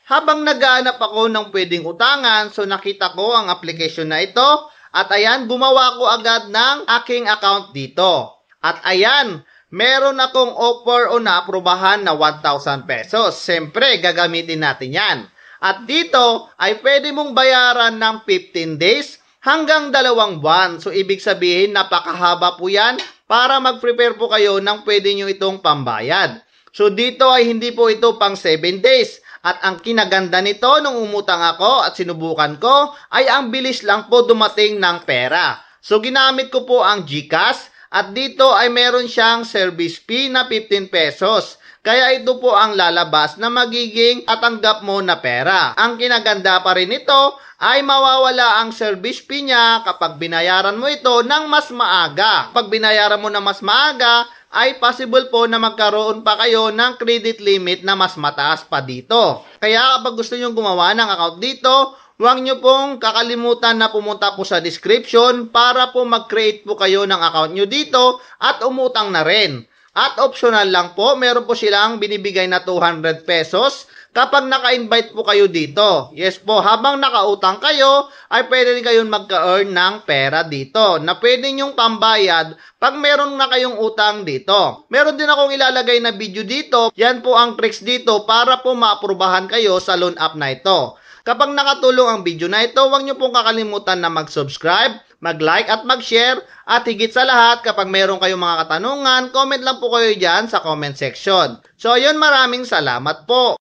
habang naghahanap ako ng pwedeng utangan, so nakita ko ang application na ito at ayan, gumawa ko agad ng aking account dito. At ayan, meron akong offer o naaprubahan na 1,000 pesos. Siyempre, gagamitin natin yan. At dito ay pwede mong bayaran ng 15 days hanggang 2 buwan. So, ibig sabihin, napakahaba po yan para mag-prepare po kayo ng pwede nyo itong pambayad. So, dito ay hindi po ito pang 7 days. At ang kinaganda nito nung umutang ako at sinubukan ko ay ang bilis lang po dumating ng pera. So, ginamit ko po ang GCash at dito ay meron siyang service fee na 15 pesos. Kaya ito po ang lalabas na magiging tatanggap mo na pera. Ang kinaganda pa rin ito ay mawawala ang service fee niya kapag binayaran mo ito ng mas maaga. Kapag binayaran mo na mas maaga, ay possible po na magkaroon pa kayo ng credit limit na mas mataas pa dito. Kaya kapag gusto nyo gumawa ng account dito, huwag nyo pong kakalimutan na pumunta po sa description para po mag-create po kayo ng account nyo dito at umutang na rin. At optional lang po, meron po silang binibigay na 200 pesos kapag naka-invite po kayo dito. Yes po, habang nakautang kayo, ay pwede rin kayong magka-earn ng pera dito na pwede nyong pambayad pag meron na kayong utang dito. Meron din akong ilalagay na video dito. Yan po ang tricks dito para po maaprubahan kayo sa loan app na ito. Kapag nakatulong ang video na ito, huwag nyo pong kakalimutan na mag-subscribe, mag-like at mag-share. At higit sa lahat, kapag meron kayong mga katanungan, comment lang po kayo dyan sa comment section. So, yun, maraming salamat po.